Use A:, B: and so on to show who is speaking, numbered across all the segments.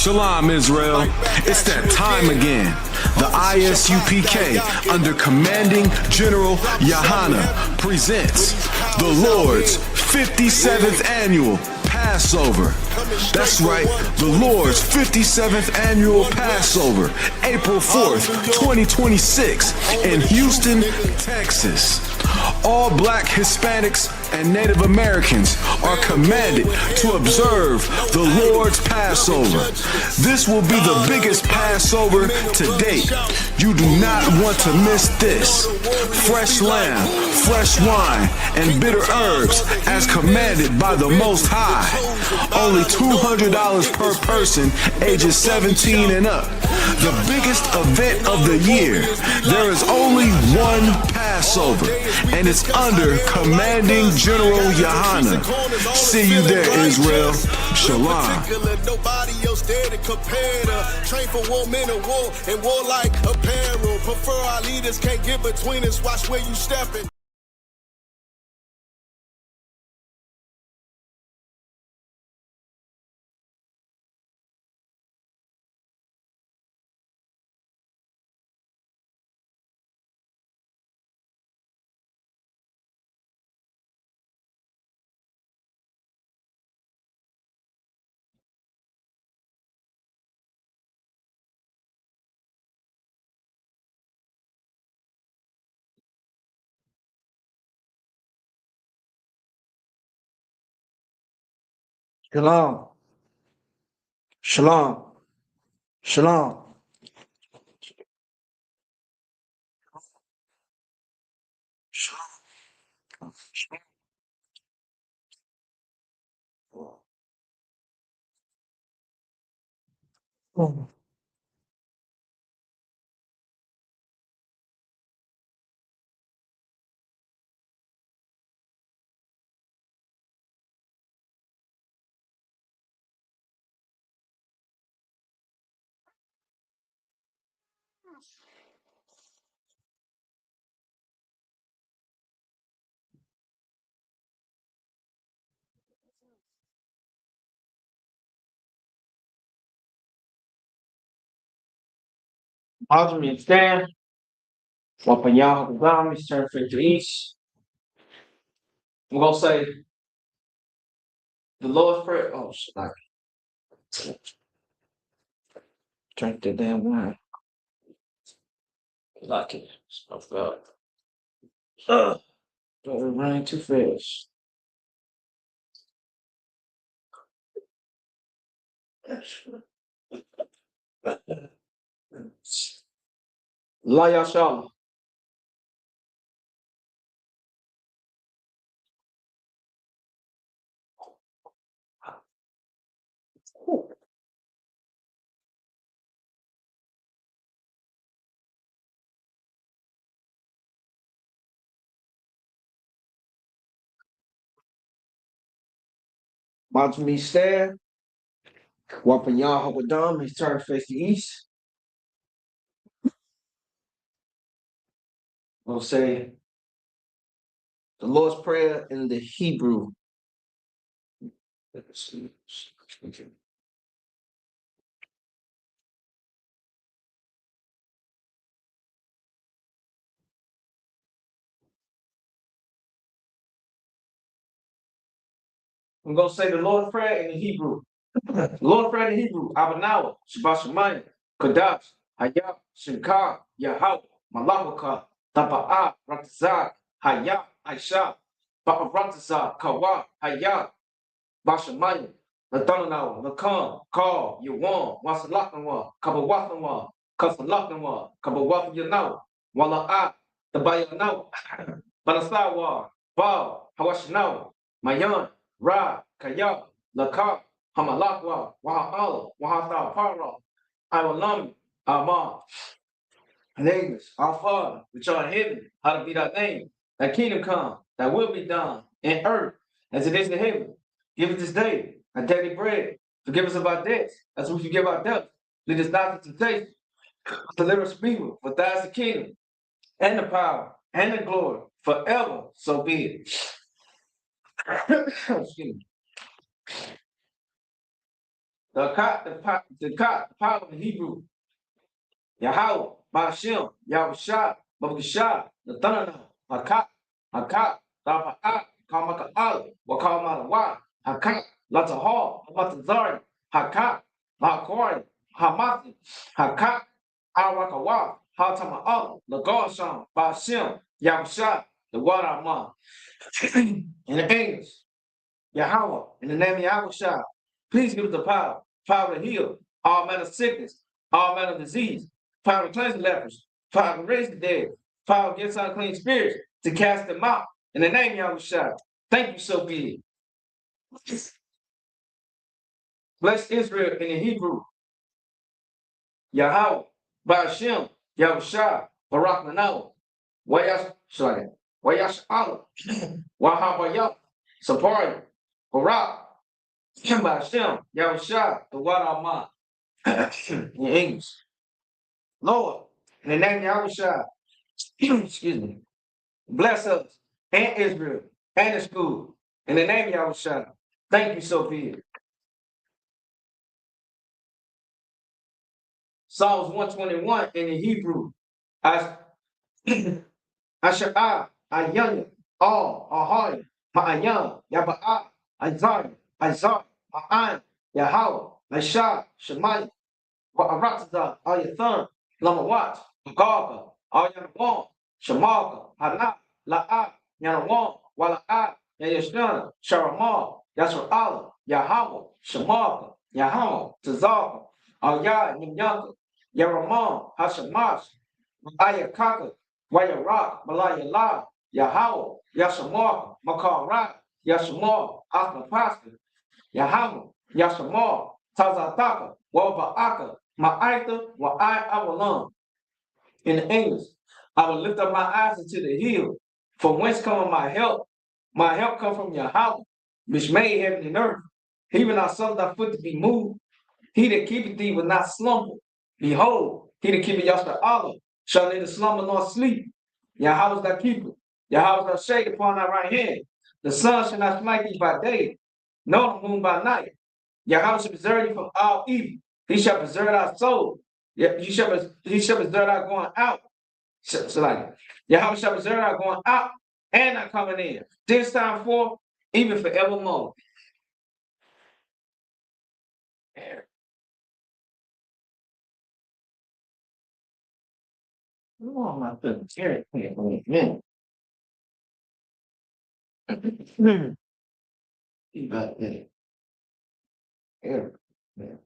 A: Shalom, Israel. It's that time again. The ISUPK, under Commanding General Yahana, presents the Lord's 57th Annual Passover. That's right, the Lord's 57th Annual Passover, April 4th, 2026, in Houston, Texas. All Black, Hispanics, and Native Americans are commanded to observe the Lord's Passover. This will be the biggest Passover to date. You do not want to miss this. Fresh lamb, fresh wine, and bitter herbs as commanded by the Most High. Only $200 per person ages 17 and up. The biggest event of the year. There is only one Passover, and it's under Commanding General Yahana. See you there, Israel. Shalom.
B: Nobody else there to compare to. Train for war, men of war, and war like apparel. Prefer our leaders, can't get between us. Watch where you stepping.
C: Shalom. Shalom. Shalom. Shalom. Alderman Stan, Wapanyahu Gami, turn for to east. I'm gonna say the Lord's Prayer. Oh, like drink the damn wine. Like it. I felt. Don't rain too fast. La Yashala. Alderman Stan, Wapanyahu Gadam, he's turned face to east. We'll say the Lord's Prayer in the Hebrew. I'm gonna say the Lord's Prayer in the Hebrew. The Lord's Prayer in the Hebrew. Abanawa, Shabbat Shemayim, Kadash, Hayah, Shemka, Yahweh, Malawaka, Taba'a, Ratazak, Hayah, Aisha, Ba'aratazak, Kawa, Hayah, Bashamayim, Ladonanawa, Lakan, Call, Yawan, Wasalaknawa, Kabawatnawa, Kasalaknawa, Kabawat Yanawa, Wala'a, Tabayanawa, Banasawa, Ba, Hawashinawa, Mayan, Ra, Kaya, Laka, Hamalakwa, Waha'ala, Wahata, Para, Iwalam, Ama, nameless, our Father, which art in heaven, hallowed be thy name. Thy kingdom come, thy will be done, in earth as it is in heaven. Give us this day our daily bread. Forgive us of our debts, as we forgive our debtors. Lead us not into temptation, but deliver us from evil. For thine is the kingdom, and the power, and the glory, forever. So be it. Excuse me. the power in Hebrew. Yahweh, Ba'ashem, Yahushua, Babishah, the thunder, Hakak, Rafa'a, Kamaka'al, Wakamalawa, Hakak, Latahal, Hamatazari, Hakak, Makori, Hamati, Hakak, Awakawa, Hatama'al, Lagoshan, Ba'ashem, Yahushua, the water in the English, Yahweh, in the name of Yahushua, please give us the power to heal all manner of sickness, all manner of disease, power to cleanse the lepers, power to raise the dead, power against unclean spirits, to cast them out. In the name of Yahushua, thank you so be it. Bless Israel in the Hebrew. Yahweh, Ba'ashem, Yahushua, Barak Manau, Wayash Allah, Wahabayah, Sapari, Barak, Ba'ashem, Yahushua, the water in English. Lord, in the name of Yahushua, excuse me, bless us and Israel and the school. In the name of Yahushua, thank you, Sophia. Psalms 121 in the Hebrew. Asha'ah, Ayanya, all, Ahai, Ma'ayan, Yaba'a, Isaiah, Ma'an, Yahweh, Aisha, Shemai, Wa'aratza, Ayathan, Lamawat, Agaga, Ayanawon, Shamaka, Hala, La'a, Yanawon, Wala'a, Yayashna, Sharamah, Yasra'ala, Yahweh, Shamaka, Yahweh, Tazaka, Ayah, Nimyanka, Yaramon, Hashamash, Ayakaka, Wayarak, Malaya La, Yahweh, Yashamar, Makara, Yashamar, Asmapasta, Yahweh, Yashamar, Tazataka, Waba'aka, Ma'aita, Wa'ai Awalam. In the English, I will lift up my eyes into the hill, from whence cometh my help. My help come from Yahweh, which made heaven and earth. He will not suffer thy foot to be moved. He that keepeth thee will not slumber. Behold, he that keepeth Yahweh Allah shall neither slumber nor sleep. Yahweh is thy keeper. Yahweh is thy shade upon thy right hand. The sun shall not smite thee by day, nor the moon by night. Yahweh shall preserve thee from all evil. He shall preserve thy soul. He shall preserve thy going out. So like Yahweh shall preserve thy going out and thy coming in. This time forth, even forevermore. Oh my goodness. Here, man. Here, man.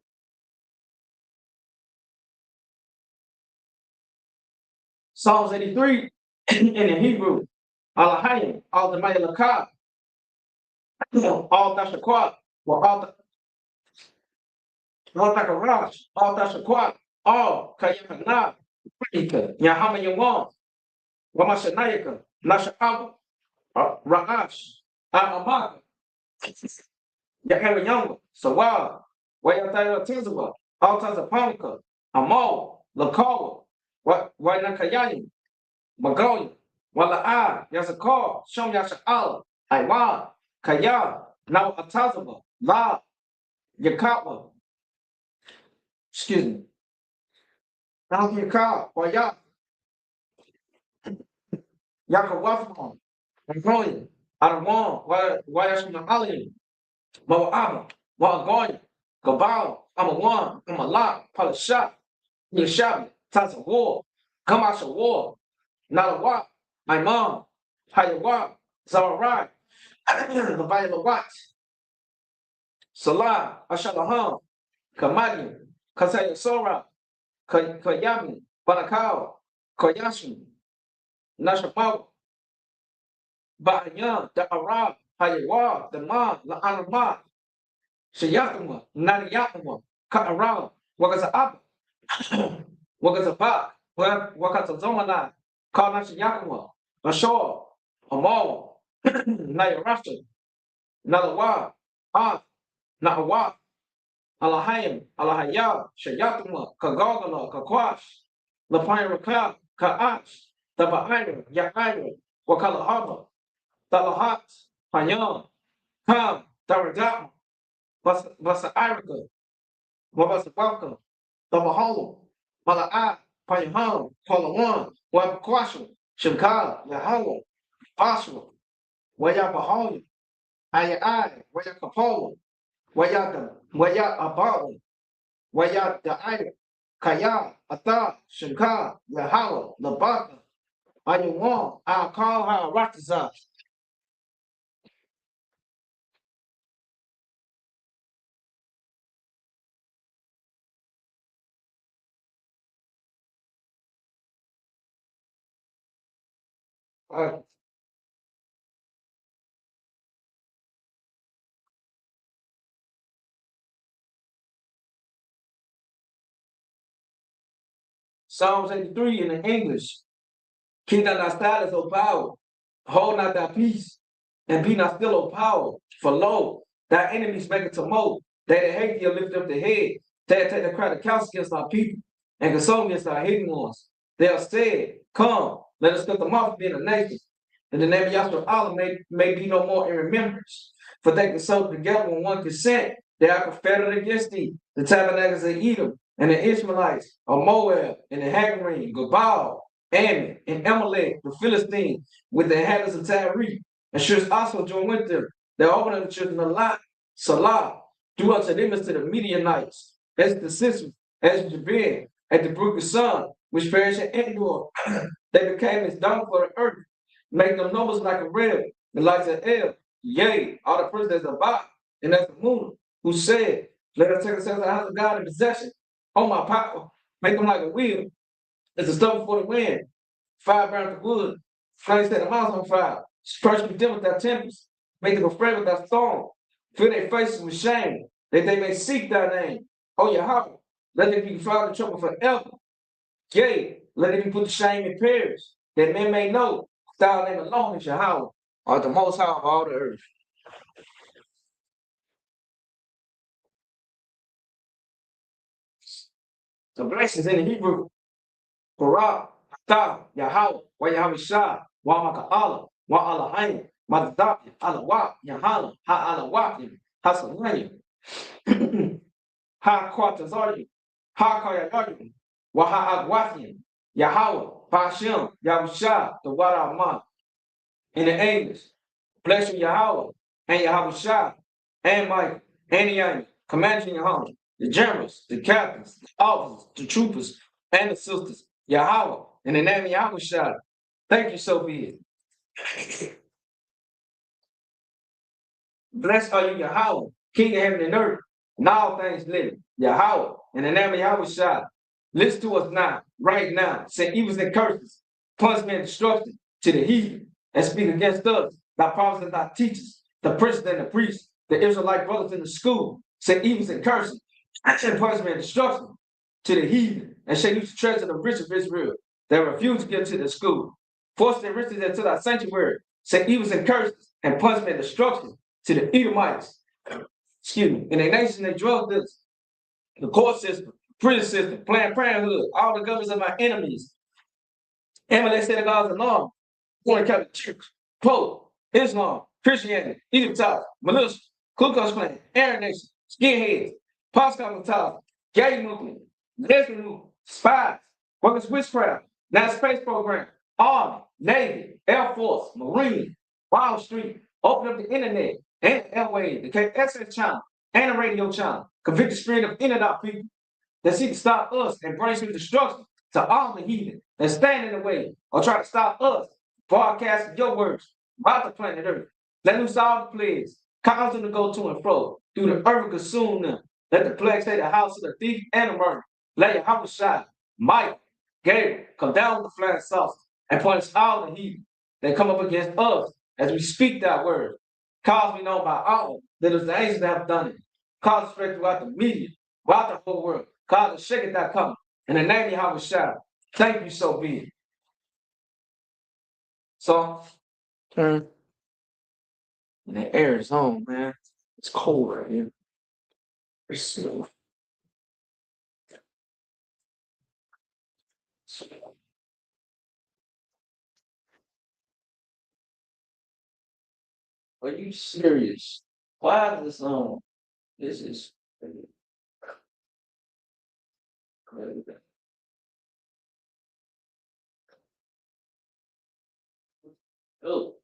C: Psalms 83 in the Hebrew. Alahayim, all the Mayalakah, all Tashaqua, all Takarash, all Tashaqua, all Kayakana, Yahama Yawan, Wamashanayaka, Nasha'ab, Ra'ash, Amaka, Yahara Yanga, Sawa, Wayataya Tizaba, all Tazapanka, Amal, Lakawa, Wainakayayim, Magoya, Wala'a, Yazakar, Shom Yasha'al, Iwan, Kaya, now Atazaba, La, Yakatwa, excuse me, now Yakar, Waya, Yakawafon, Magoya, Adawan, Wayashma Ali, Moab, Wagagoya, Gabal, Amawan, Amala, Palashat, Yashabi, Taza War, Kamasha War, Nalawa, my mom, Hayawa, Zawarai, Leviathan, Salah, Ashalaham, Kamadi, Kasaya Sora, Kayami, Banakao, Koyashi, Nashapau, Bahayan, the Arab, Hayawa, the Ma, La Anama, Shayatuma, Naniyatuma, Ka'aram, Wagazab, Wagazabak, Wakazazomana, Karnashiyakuma, Ashore, Amal, Nayarasha, Nalawa, Nahawa, Alahayim, Alahaya, Shayatuma, Kagogala, Kakwash, Lapayaraka, Ka'ash, Taba'ira, Ya'ira, Wakalahaba, Talahat, Payam, Kam, Daragam, Basa'iraka, Wabasabaka, Tabaholo, Mala'a, Payaham, Palawan, Wabakwashu, Shimka, Yahalo, Basra, Wayabaholi, Ayai, Wayakapolo, Waya Abalu, Waya Da'ai, Kaya, Ata, Shimka, Yahala, Labaka, Ayuwan, I call her Rataza. Psalms 83 in the English. Keep not thy silence, O power. Hold not thy peace, and be not still, O power. For lo, thy enemies make it to mold. They that hate thee will lift up their head. They that take the crowd of counsel against our people, and console against our hidden ones. They have said, come, let us cut them off being a nation. And the name of Yahshua Allah may be no more in remembrance. For they consult together with one consent. They are confederate against thee. The tabernacles of Edom, and the Ishmaelites, of Moab, and the Hagarim, Gabal, Ammon, and Amalek, the Philistines, with the inhabitants of Tyre, and should also join with them. They open unto the children of Lot, Salah, do unto them as to the Midianites, as the sisters, as Jabin, at the brook of Sun, which perished at Endor. They became as dung for the earth, making them numbers like a rail, the lights of El, yea, all the princes of Ba, and that's the moon, who said, let us take ourselves to the house of God in possession. On my power, make them like a wheel, as a stubble for the wind, fire burn the wood, flames set the mountains on fire, scorch with them with thy tempest, make them afraid with thy storm, fill their faces with shame, that they may seek thy name. O Yahweh, let them be found in trouble forever. Yea, let them be put to shame and perish, that men may know thy name alone is Yahweh, or the most high of all the earth. The blessings in the Hebrew, Barak, Atah, Yahweh, Wa Yahweh Shah, Wa Maka'ala, Wa Alahayim, Madadabi, Alawa, Yahala, Ha Alawakim, Hasalayim, Ha Quatazarim, Ha Kayayarim, Wa Ha Agwathim, Yahweh, Bashem, Yahusha, the Wadaman. In the English, bless you, Yahweh, and Yahweh Shah, and Mike, and Yanni, commanding Yahweh, the generals, the captains, the officers, the troopers, and the sisters, Yahweh, in the name of Yahweh Shah. Thank you, so be it. Blessed are you, Yahweh, King of heaven and earth, and all things living, Yahweh, in the name of Yahweh Shah. Listen to us now, right now, say evils and curses, punishment and destruction to the heathen, and speak against us, thy prophets and thy teachers, the princes and the priests, the Israelite brothers in the school, say evils and curses, and punishment and destruction to the heathen, and shall use the treasure of the rich of Israel, that refuse to give to the school. Force their riches into thy sanctuary, say evils and curses, and punishment and destruction to the Edomites. Excuse me. In the nation they drug this, the court system, prison system, Planned Parenthood, all the governments of our enemies. Amalek said God's alarm, Roman Catholic Church, Pope, Islam, Christianity, Egyptology, militia, Ku Klux Klan, Aryan Nation, skinheads, post-cosmetology, gay movement, lesbian movement, spies, workers witchcraft, NASA space program, Army, Navy, Air Force, Marine, Wall Street, open up the internet and airways, the access channel and the radio channel, convict the spirit of internet people that seek to stop us and bring some destruction to all the heathen that stand in the way or try to stop us broadcasting your words about the planet Earth. Let loose all the plagues, cause them to go to and fro, through the earth and consume them. Let the plague say the house of the thief and the murderer. Let your house shine. Mike, Gabriel, come down with the flying saucer and punish all the heathen that come up against us as we speak that word. Cause we know by all that it's the angels that have done it. Cause it spread throughout the media, throughout the whole world. Cause the shake it that come. In the name of Yahweh Shah. Thank you, so be it. So, turn. And the air is on, man. It's cold right here. It's slow. Are you serious? Why is this on? This is Oh.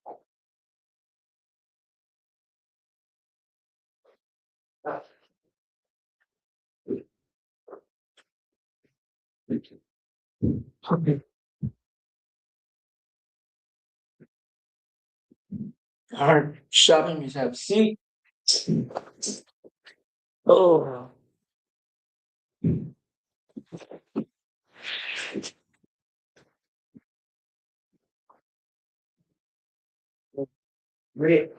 C: Okay. All right, shopping, just have a seat. Oh, great.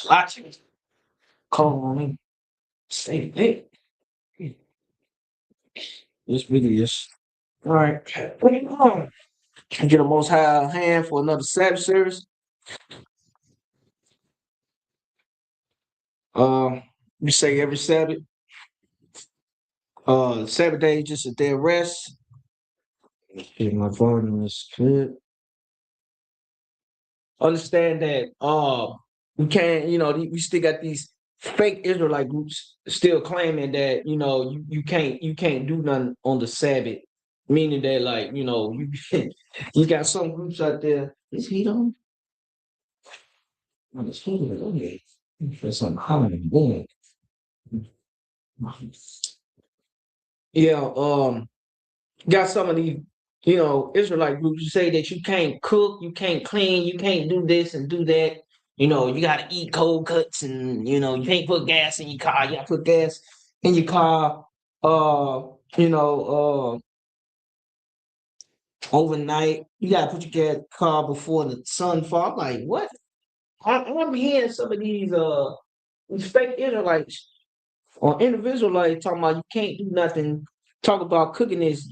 C: Watching. Call on me. Stay lit. This really is. All right. Get a most high hand for another Sabbath service. We say every Sabbath. Sabbath day is just a day of rest. Okay, my volume is good. Understand that we can't, we still got these fake Israelite groups still claiming that, you can't do nothing on the Sabbath. Meaning that like, you you got some groups out there. Is heat on? Oh, it's heat on. Okay. For some holiday. Boom. Yeah, got some of these, Israelite groups who say that you can't cook, you can't clean, you can't do this and do that. You gotta eat cold cuts and you can't put gas in your car. You gotta put gas in your car you know, overnight. You gotta put your car before the sun fall. I'm like, what? I'm hearing some of these fake Israelites or individual like talking about you can't do nothing. Talk about cooking is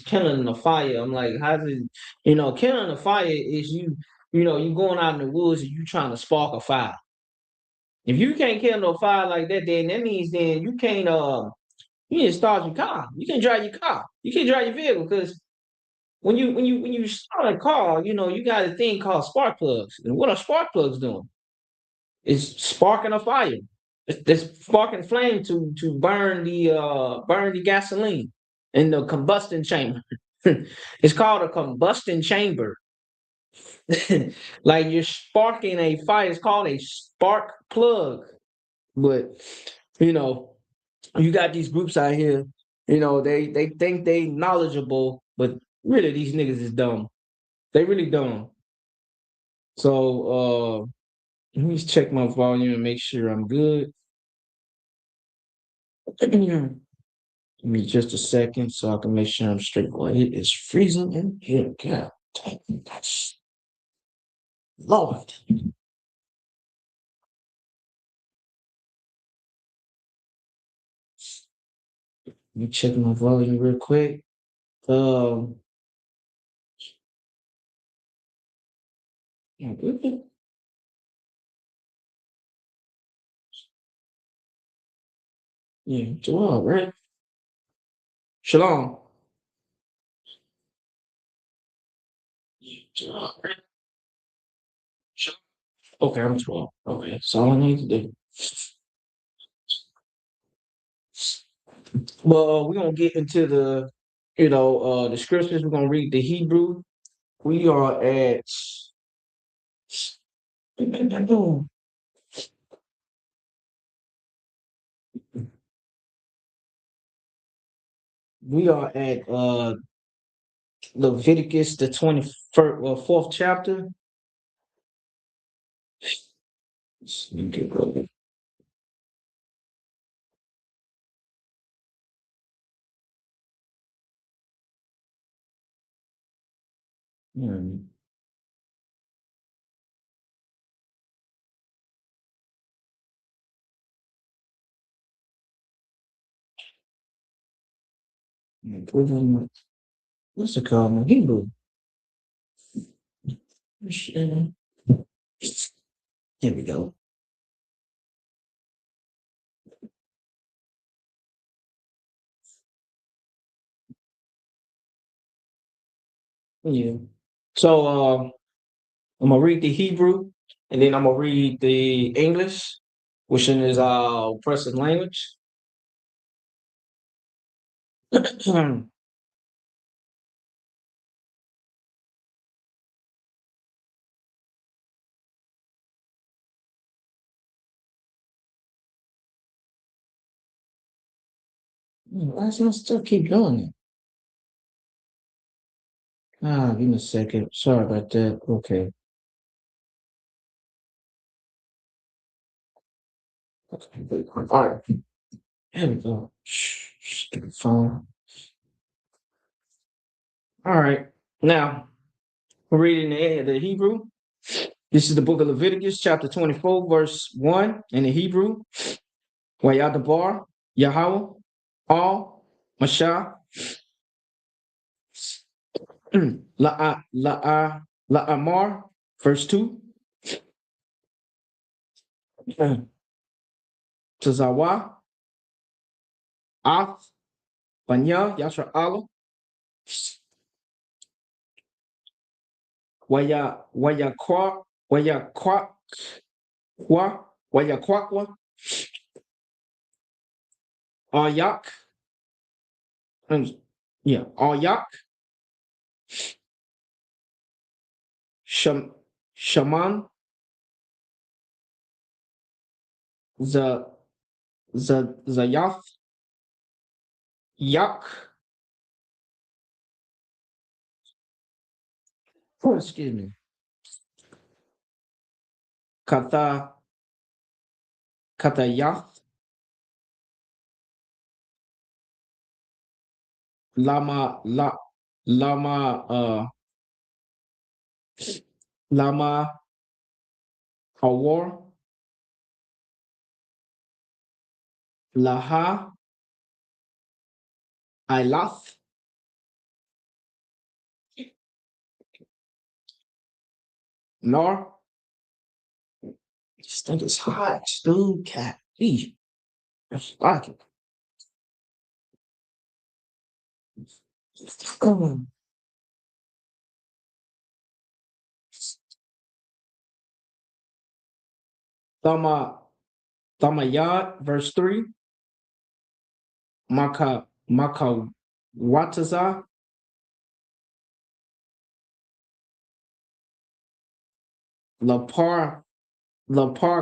C: kindling a fire. I'm like, how's it? Kindling a fire is you going out in the woods and you trying to spark a fire. If you can't kindle no fire like that, then that means then you need to start your car. You can drive your car. You can drive your vehicle because when you start a car, you got a thing called spark plugs. And what are spark plugs doing? It's sparking a fire. It's sparking flame to burn the gasoline in the combustion chamber. It's called a combustion chamber. Like you're sparking a fire. It's called a spark plug. But you know, you got these groups out here. They think they knowledgeable, but really these niggas is dumb. They really dumb. So let me check my volume and make sure I'm good. Give me just a second so I can make sure I'm straight. Boy, it is freezing in here. God dang, that's Lord. Let me check my volume real quick. Um, yeah, Joel, right? Shalom. Okay, I'm 12. Okay, that's all I need to do. Well, we're gonna get into the scriptures. We're gonna read the Hebrew. We are at we are at Leviticus the 21st, fourth chapter. Hmm. What's it called in Hebrew? Here we go. Yeah. So I'm gonna read the Hebrew, and then I'm gonna read the English, which is our present language. Why does it still keep doing it? Give me a second. Sorry about that. Okay. Okay. All right. There we go. Shh, get the phone. All right. Now we're reading the Hebrew. This is the book of Leviticus, chapter 24, verse 1 in the Hebrew. Wayadabar, Yahweh, All, Mashah, La'amar, verse 2, Tazawa, Ath, Banya, Yasha Allah, Waya Kwakwa, Ayak, Ayak, Shaman, Z, Zayath, Yak, excuse me, Kata, Katayath, Lama, Lama, Lama, Hawar, Laha, Ilath, Nor. This thing is hot, dude. Cat. Eesh. It's like it. Come on. Thama, Thamayad, verse 3. Maka Wataza, Lapar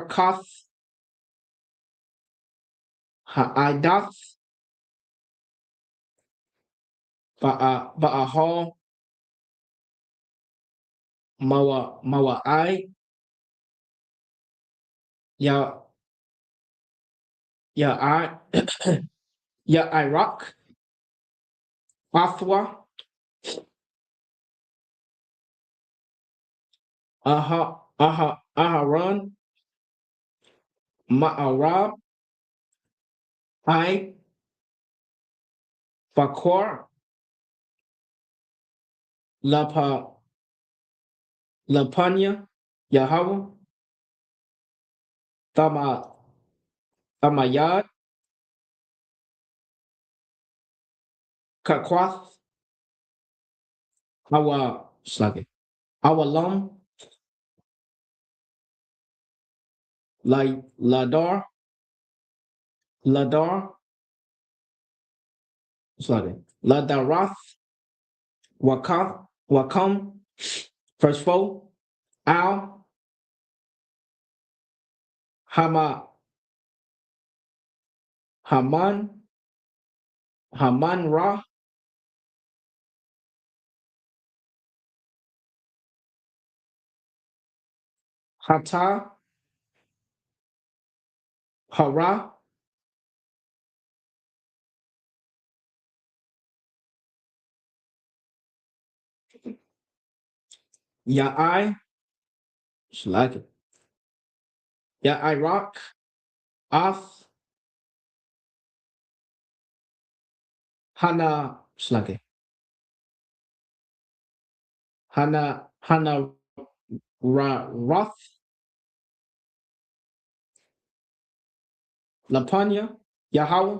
C: Kath, Ha'adath, Ba'ahal, Mawa'ai, Ya, Ya, Ya Iraq, Athwa, Aharon, Ma'arab, I, Fakor, Lapa, Lapanya, Yahweh, Tama, Tamayad, Kakwath, Hawa, Sluggy.
D: Awalam, Ladar, sorry, Ladarath, Wakam, verse 4, Al, Haman, Ra, Hata, Hara, Ya'ai, like it. Ya'ai Rock, Ath, Hana, like it. Hana Roth, Lapanya, Yahweh,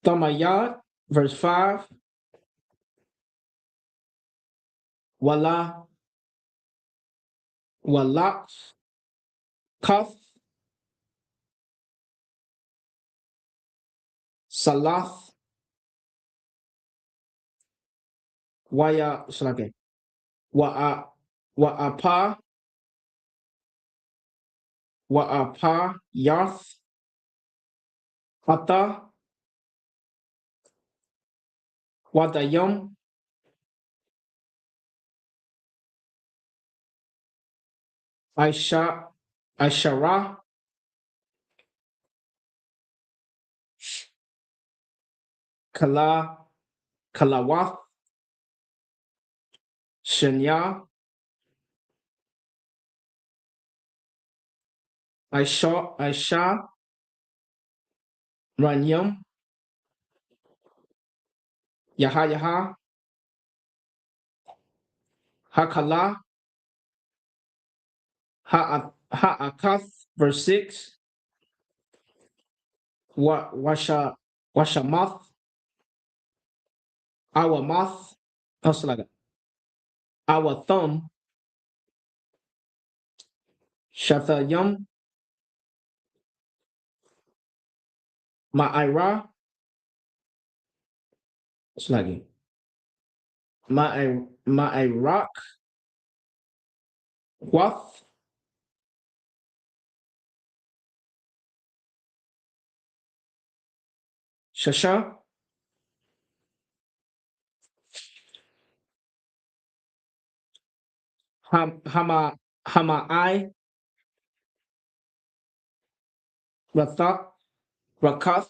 D: Tamayad, verse 5, Wala, Walak, Kath, Salath, Waya, Slake, Wa'apa, Yarth, Ata, Wadayam, Aishara, Kalawath, Shenya, Aisha, Ranyam, Yaha, Hakala, Ha'akath, verse 6, Washamath, our mouth, also like our thumb, Shathayam, Ma'ira, it's like Ma'irak, Wath, Shasha, Hamai, Rakath,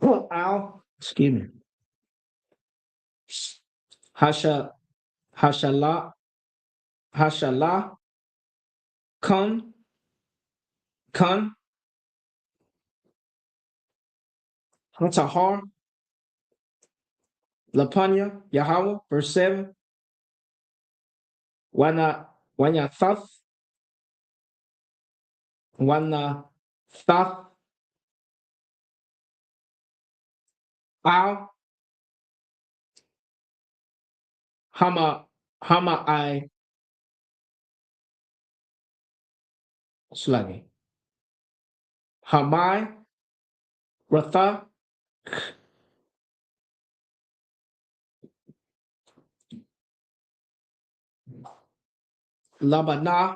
D: Al, excuse me, Hasha, Hashala, Kun, Hatahar, Lapanya, Yahweh, verse 7, Wana Thath, Al, Hama Slagi, Hamai, Ratha, Labana,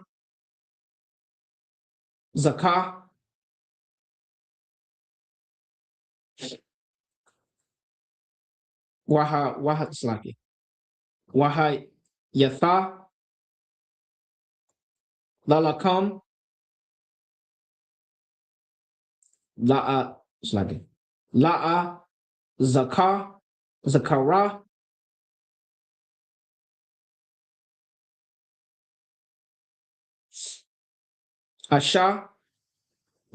D: Zakah, Waha Slagi, Waha Yatha, Lalakam, La'a Slagi, La'a, Zakara, Asha,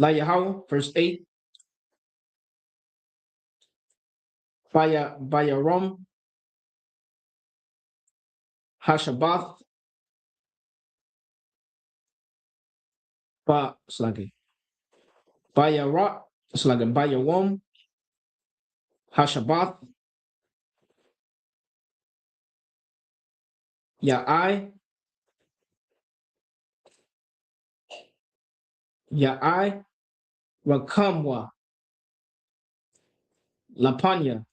D: Layahaw, verse 8, Bayarom, Hashabath, Slagi, Bayara, Slagi, Bayawom, Hashabath, Ya'ai, Ya'ai, Rakamwa, Lapanya,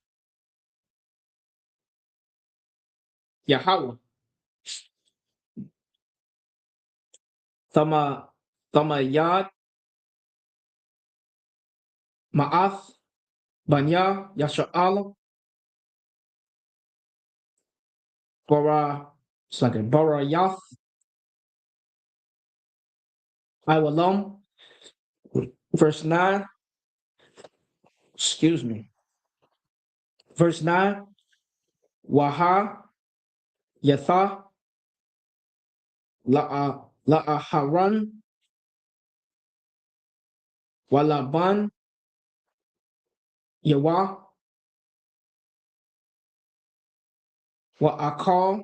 D: Yahweh, Thamayad, Ma'ath, Banya, Yasha'ala, Barayath, Iwalam, verse 9, excuse me, verse 9, Waha, Yatha, La'aharan, Walaban, Yawa, Wa'akal,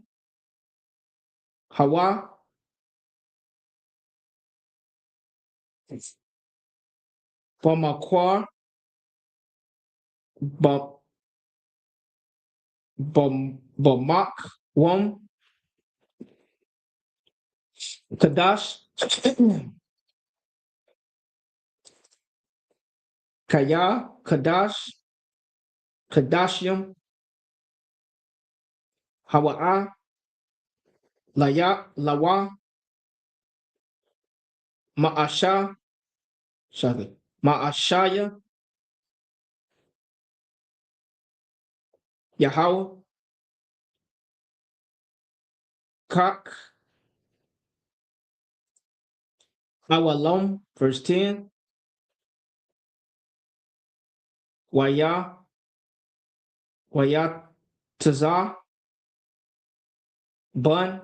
D: Hawa, Bamakwa, Bamak, Wam, Kadash, Kaya, Kadash, Kadashium, Hawa'a, Lawa, Ma'asha, Ma'ashaya, Yahweh, Kak, Awalom, verse 10, Waya, Tazah, Bun,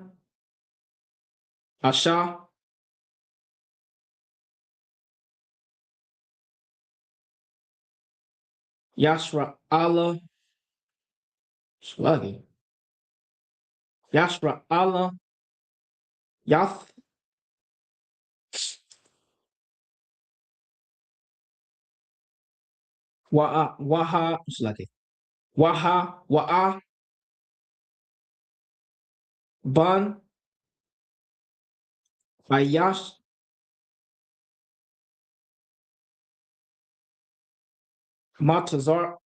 D: Asha, Yashra Allah, Sluggy, Yashra Allah, Yath, Waha, Sluggy, Wa'a, Bun, Ayash, Matazarya,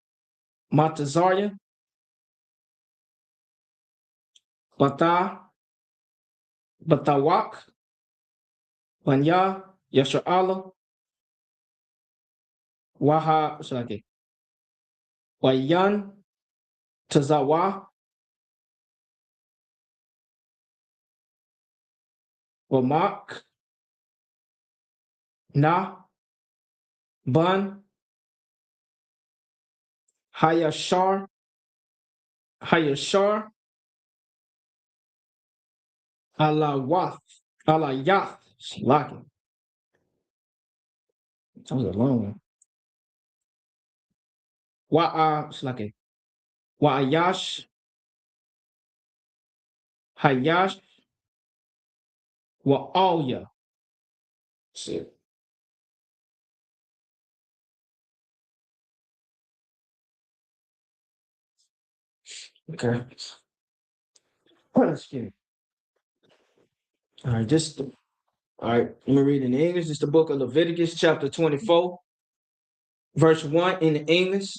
D: Batawak, Banya, Yashra Allah, Waha, Sluggy, Wayan, Tazawa, Wamak, Na, Bun, Hayashar, Alayath, Slaki. That was a long one. Slaki. Wa'ayash, Hayash, Wa'alya. See. Okay. Excuse me. All right, all right, let me read in English. This is the book of Leviticus, chapter 24, verse 1 in the English.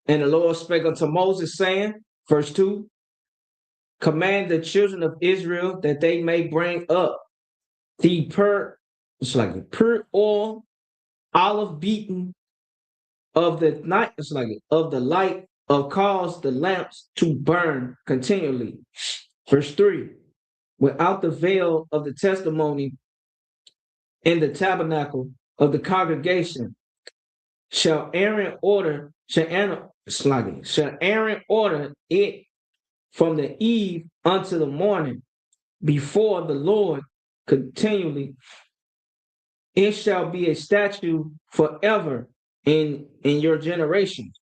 D: And the Lord spake unto Moses, saying, verse 2, command the children of Israel that they may bring up the pure oil, olive beaten of the night, of the light of cause the lamps to burn continually. Verse 3, without the veil of the testimony in the tabernacle of the congregation, shall Aaron order it from the eve unto the morning before the Lord continually. It shall be a statute forever in your generations.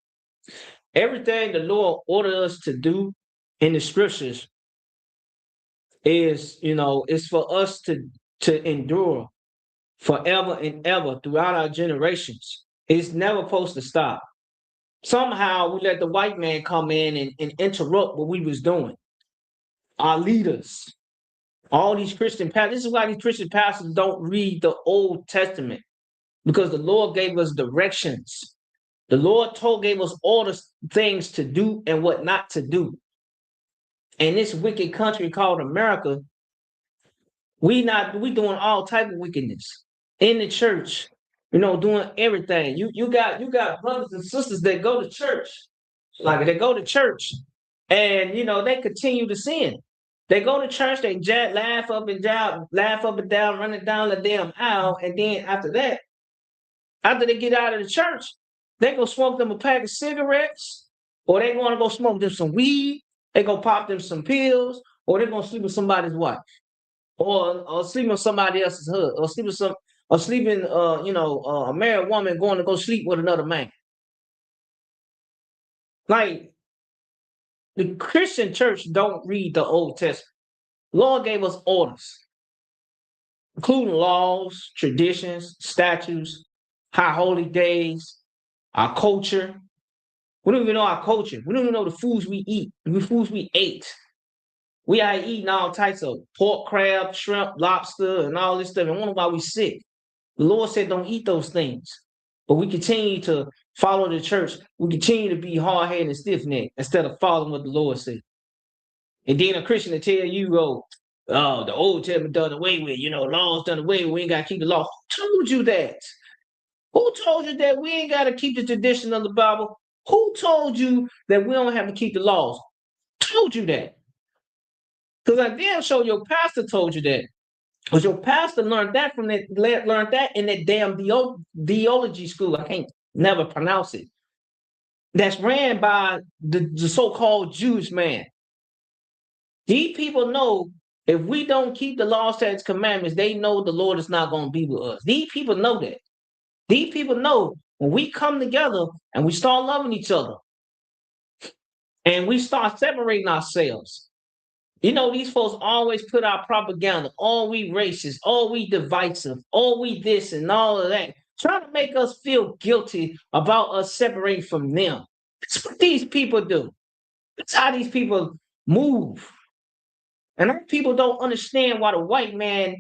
D: Everything the Lord ordered us to do in the scriptures is, it's for us to endure forever and ever throughout our generations. It's never supposed to stop. Somehow we let the white man come in and interrupt what we was doing. our leaders, all these Christian pastors. This is why these Christian pastors don't read the Old Testament, because the Lord gave us directions. The Lord gave us all the things to do and what not to do. In this wicked country called America, we doing all type of wickedness in the church, doing everything. You got brothers and sisters that go to church, like they go to church, and they continue to sin. They go to church, they laugh up and down, running down the damn aisle, and then after that, after they get out of the church, they go smoke them a pack of cigarettes, or they want to go smoke them some weed. They go pop them some pills, or they're gonna sleep with somebody's wife, or sleep with somebody else's husband, or sleeping a married woman going to go sleep with another man. Like, the Christian church don't read the Old Testament. Lord gave us orders, including laws, traditions, statutes, high holy days, our culture. We don't even know our culture. We don't even know the foods we eat, the foods we ate. We are eating all types of pork, crab, shrimp, lobster, and all this stuff, and wonder why we sick. The Lord said don't eat those things. But we continue to follow the church. We continue to be hard-headed and stiff-necked instead of following what the Lord said. And then a Christian will tell you, oh, the Old Testament done away with, laws done away with, we ain't got to keep the law. Who told you that? Who told you that we ain't got to keep the tradition of the Bible? Who told you that we don't have to keep the laws? Who told you that? Because I damn sure your pastor told you that. Because your pastor learned that in that damn theology school. I can't never pronounce it. That's ran by the so-called Jewish man. These people know if we don't keep the law, statutes, commandments, they know the Lord is not going to be with us. These people know that. These people know when we come together and we start loving each other and we start separating ourselves. These folks always put out propaganda. Oh, we racist. Oh, we divisive. Oh, we this and all of that. Trying to make us feel guilty about us separating from them. That's what these people do. That's how these people move. And our people don't understand why the white man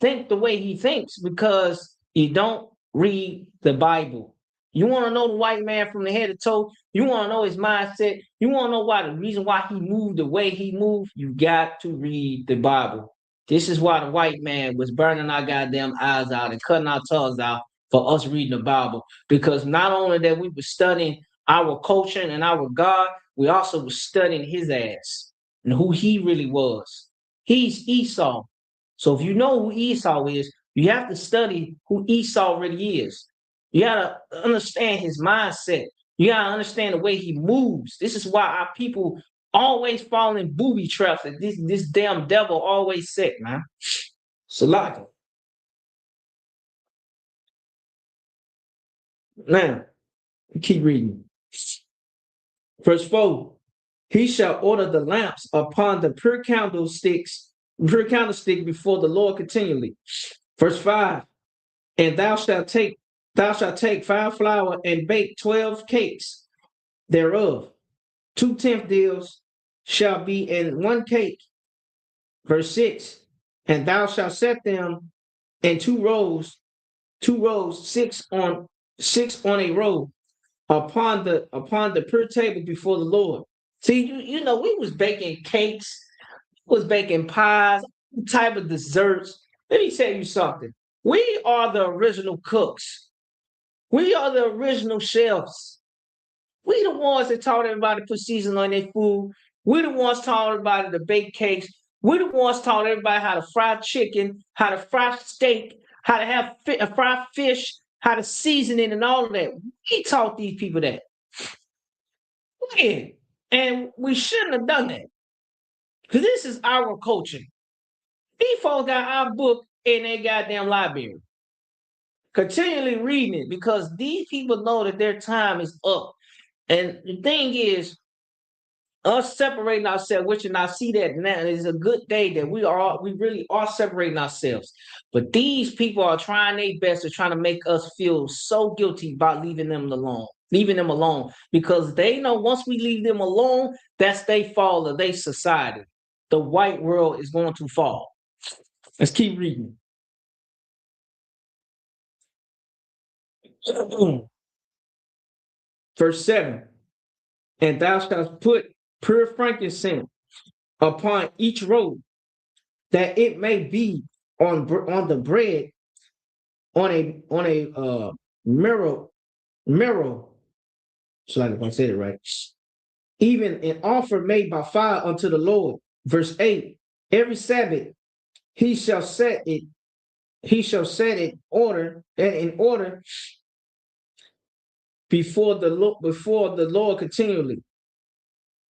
D: think the way he thinks, because you don't read the Bible. You want to know the white man from the head to toe? You want to know his mindset? You want to know the reason why he moved the way he moved? You got to read the Bible. This is why the white man was burning our goddamn eyes out and cutting our tongues out for us reading the Bible. Because not only that we were studying our culture and our God, we also were studying his ass and who he really was. He's Esau. So if you know who Esau is, you have to study who Esau really is. You got to understand his mindset. You got to understand the way he moves. This is why our people always fall in booby traps that this damn devil always set, man. Salaka. Now, keep reading. Verse 4. He shall order the lamps upon the pure candlestick before the Lord continually. Verse 5. And thou shalt take fine flour and bake 12 cakes thereof. 2/10 deals shall be in one cake. Verse 6. And thou shalt set them in two rows, 6 on a row, upon the pure table before the Lord. See, we was baking cakes, was baking pies, type of desserts. Let me tell you something. We are the original cooks. We are the original chefs. We the ones that taught everybody to put seasoning on their food. We the ones taught everybody to bake cakes. We the ones taught everybody how to fry chicken, how to fry steak, how to have fry fish, how to season it and all of that. We taught these people that. Yeah. And we shouldn't have done that. Because this is our culture. These folks got our book in their goddamn library. Continually reading it, because these people know that their time is up. And the thing is, us separating ourselves, which, and I see that now, is a good day that we really are separating ourselves. But these people are trying their best to trying to make us feel so guilty about leaving them alone, because they know once we leave them alone, that's their fall of their society. the white world is going to fall. Let's keep reading. Verse 7. And thou shalt put pure frankincense upon each robe, that it may be on the bread on a mirror. So like if I said it right. Even an offer made by fire unto the Lord. Verse 8. Every Sabbath he shall set it in order before the Lord continually,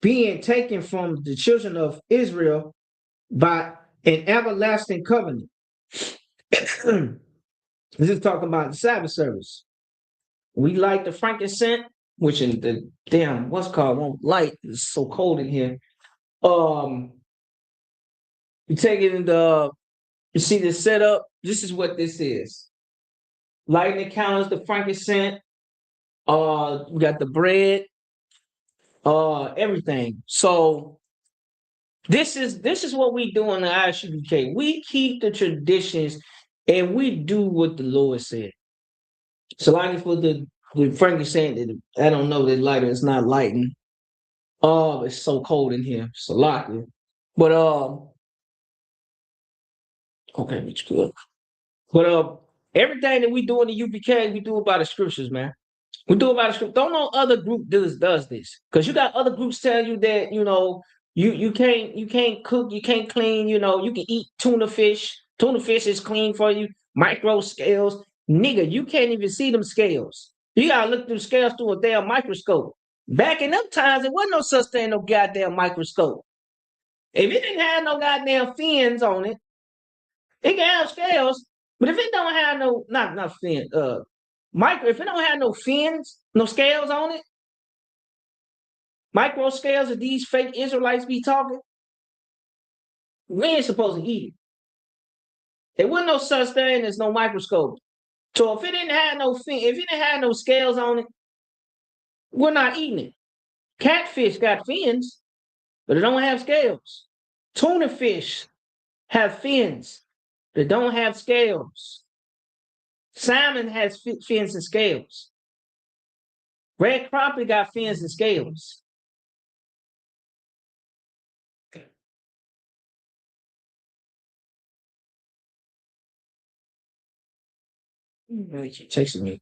D: being taken from the children of Israel by an everlasting covenant. This is talking about the Sabbath service. We light the frankincense, which in the damn what's called won't light. It's so cold in here. You take it in you see this setup. This is what this is. Lighting the candles, the frankincense. We got the bread. Everything. So this is what we do in the ISUBK. We keep the traditions and we do what the Lord said. So like for the frankincense, I don't know that lighter is not lighting. It's so cold in here. It's a lot. But okay, it's good. But everything that we do in the UPK, we do it by the scriptures, man. We do it by the scripture. Don't know other group does this. Because you got other groups tell you that, you can't cook, you can't clean, you can eat tuna fish. Tuna fish is clean for you. Micro scales. Nigga, you can't even see them scales. You gotta look through scales through a damn microscope. Back in them times, there wasn't no such thing, no goddamn microscope. If it didn't have no goddamn fins on it, it can have scales, but if it don't have no, not fins, if it don't have no fins, no scales on it, micro scales that these fake Israelites be talking, we ain't supposed to eat it. There wasn't no such thing as no microscope. So if it didn't have no if it didn't have no scales on it, we're not eating it. Catfish got fins, but it don't have scales. Tuna fish have fins that don't have scales. Salmon has fins and scales. Red crappie got fins and scales. Really keep texting me.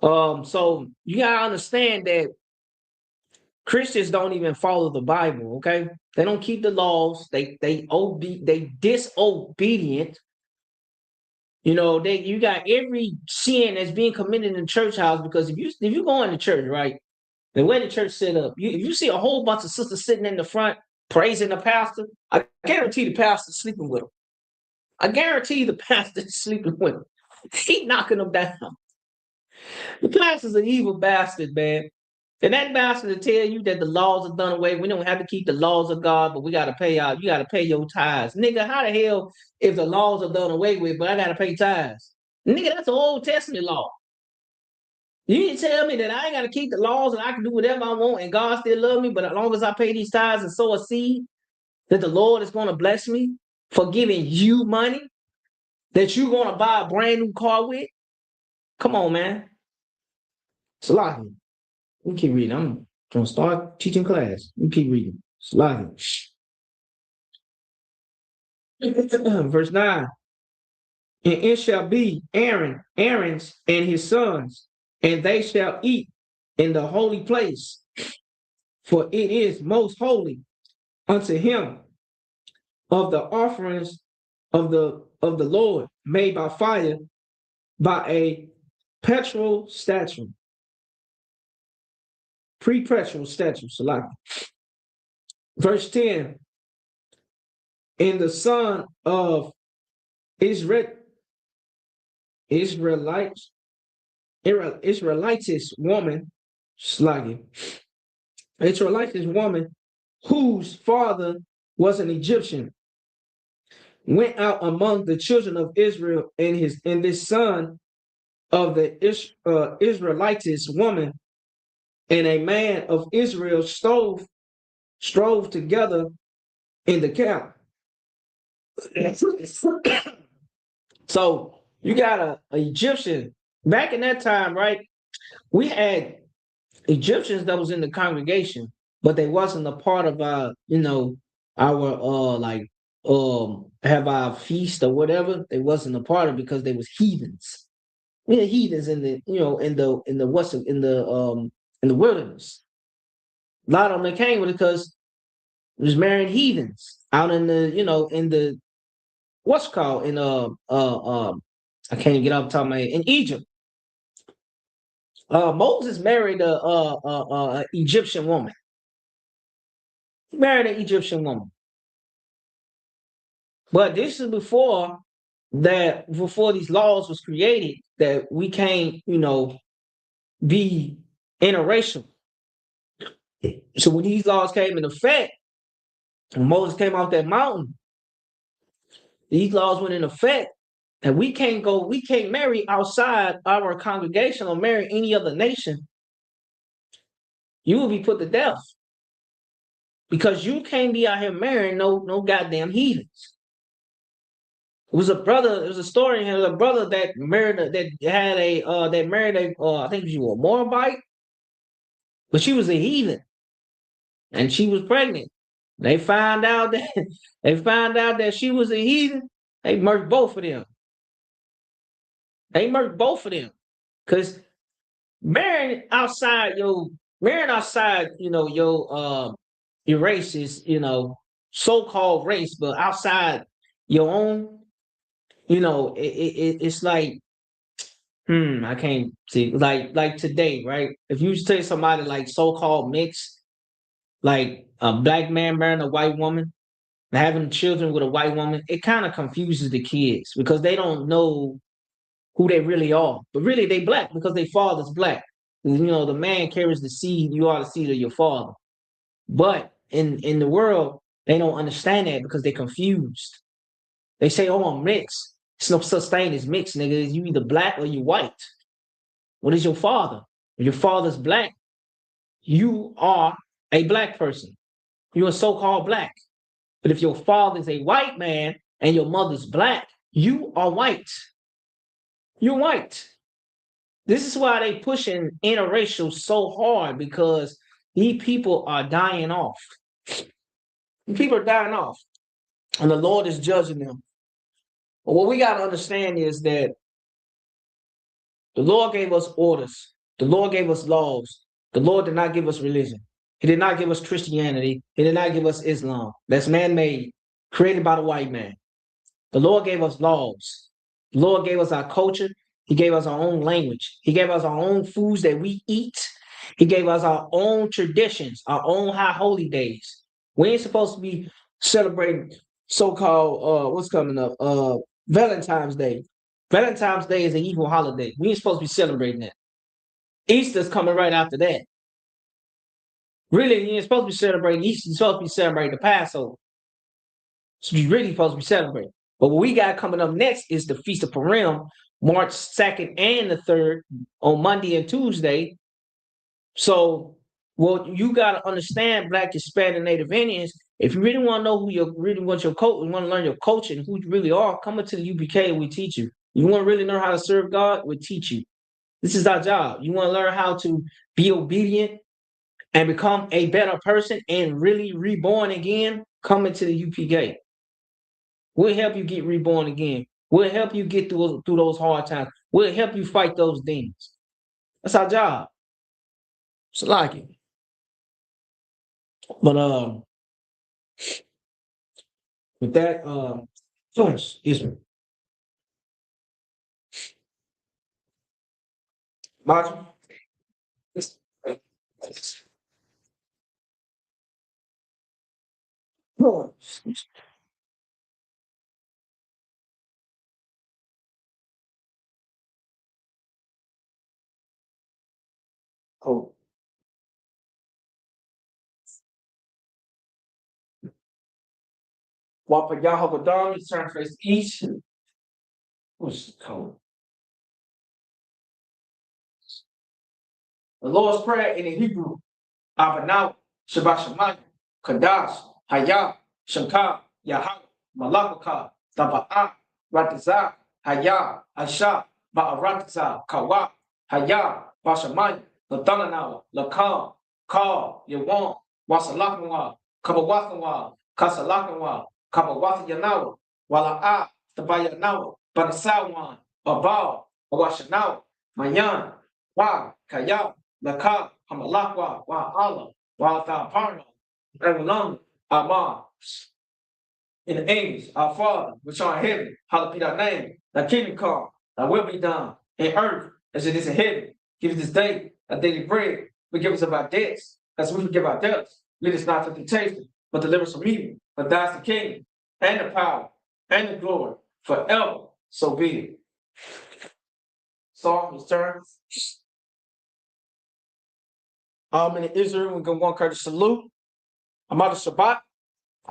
D: So you gotta understand that Christians don't even follow the Bible, okay? They don't keep the laws. They disobedient. You got every sin that's being committed in the church house, because if you go into church, right, the way the church set up, if you see a whole bunch of sisters sitting in the front praising the pastor, I guarantee the pastor's sleeping with them. I guarantee the pastor's sleeping with them. He knocking them down. The pastor's an evil bastard, man. And that bastard will tell you that the laws are done away. We don't have to keep the laws of God, but we got to pay out. You got to pay your tithes. Nigga, how the hell if the laws are done away with, but I got to pay tithes? Nigga, that's an Old Testament law. You need to tell me that I ain't got to keep the laws and I can do whatever I want and God still love me, but as long as I pay these tithes and sow a seed, that the Lord is going to bless me for giving you money that you're going to buy a brand new car with? Come on, man. It's a lot. We keep reading. I'm going to start teaching class. We keep reading. It's a lot. Verse 9. And it shall be Aaron's and his sons, and they shall eat in the holy place, for it is most holy unto him, of the offerings of the Lord made by fire, by a perpetual statute. Perpetual statute. Salaki. Verse 10. And the son of Israelitish woman, Israelitish woman, whose father was an Egyptian, went out among the children of Israel, and this son of the Israelitish woman, and a man of Israel stole strove together in the camp. So you got a Egyptian back in that time, right? We had Egyptians that was in the congregation, but they wasn't a part of our, our like have our feast or whatever. They wasn't a part of it because they was heathens. We had heathens in the in the wilderness. A lot of them that came with it because it was marrying heathens out in the in the what's called in I can't even get off the top of my head in Egypt. Moses married a Egyptian woman. He married an Egyptian woman. But this is before these laws was created that we can't, be interracial. So when these laws came in effect, when Moses came off that mountain, these laws went in effect, and we can't marry outside our congregation or marry any other nation. You will be put to death because you can't be out here marrying no goddamn heathens. It was a story. There was a brother that married I think she was a Moabite, but she was a heathen and she was pregnant. They found out that she was a heathen. They murked both of them. Because marrying outside, your race is, so-called race, but outside your own, it's like, I can't see, like today, right? If you say somebody like so-called mixed, like a black man marrying a white woman, having children with a white woman, it kind of confuses the kids because they don't know who they really are. But really, they black because their father's black. The man carries the seed. You are the seed of your father. But in the world, they don't understand that because they're confused. They say, "Oh, I'm mixed." It's no such thing as mixed, nigga. You either black or you white. What is your father? If your father's black, you are a black person. You're a so-called black. But if your father's a white man and your mother's black, you are white. You're white. This is why they pushing interracial so hard because these people are dying off. People are dying off, and the Lord is judging them. But what we got to understand is that the Lord gave us orders. The Lord gave us laws. The Lord did not give us religion. He did not give us Christianity. He did not give us Islam. That's man-made, created by the white man. The Lord gave us laws. The Lord gave us our culture. He gave us our own language. He gave us our own foods that we eat. He gave us our own traditions, our own high holy days. We ain't supposed to be celebrating so-called what's coming up? Valentine's Day. Valentine's Day is an evil holiday. We ain't supposed to be celebrating that. Easter's coming right after that. Really, you ain't supposed to be celebrating Easter. You're supposed to be celebrating the Passover. So you really supposed to be celebrating. But what we got coming up next is the Feast of Purim, March 2nd and the 3rd on Monday and Tuesday. So, you got to understand, Black, Hispanic, Native Indians. If you really want to know want to learn your culture and who you really are, come into the UPK and we teach you. You want to really learn how to serve God, we teach you. This is our job. You want to learn how to be obedient and become a better person and really reborn again, come into the UPK. We'll help you get reborn again. We'll help you get through those hard times. We'll help you fight those demons. That's our job. It's like it. But with that, first, excuse me. Martin? Oh, Wapa Yahogadam, turn face east. What's cold? The Lord's Prayer in the Hebrew, Abanaw, Shabbat Shemayim.
C: Kadash, Haya, Shankar, Yahweh, Malakaka, Taba'a, Rataza, Haya, Asha, Ba'aratza, Kawa, Haya, Bashamai, Latananawa, Lakam, Ka, Yawan, Wasalakanwa, Kabawakanwa, Kasalakanwa, Kabawatha Yanawa, Wala'a, Tabayanawa, Banasawan, Abal, Awashanawa, Mayan, Wa, Kaya, Laka, Hamalakwa, Wa Allah, Wa Thaparna, Evelon, Amar, in the English, our Father, which art in heaven, hallowed be thy name, thy kingdom come, thy will be done, in earth as it is in heaven. Give us this day our daily bread. Forgive us of our debts, as we forgive our debtors. Lead us not into temptation, but deliver us from evil. For thine is the kingdom, and the power, and the glory, forever. So be it. Psalm was turned. In Israel, we're going to encourage salute. Amada Shabbat,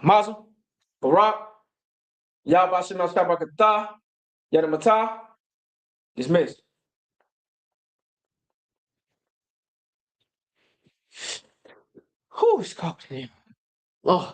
C: Mazel, Barak, Yahweh Shem Shabbat, Yadamata, dismissed. Whew, it's cold in here. Lord.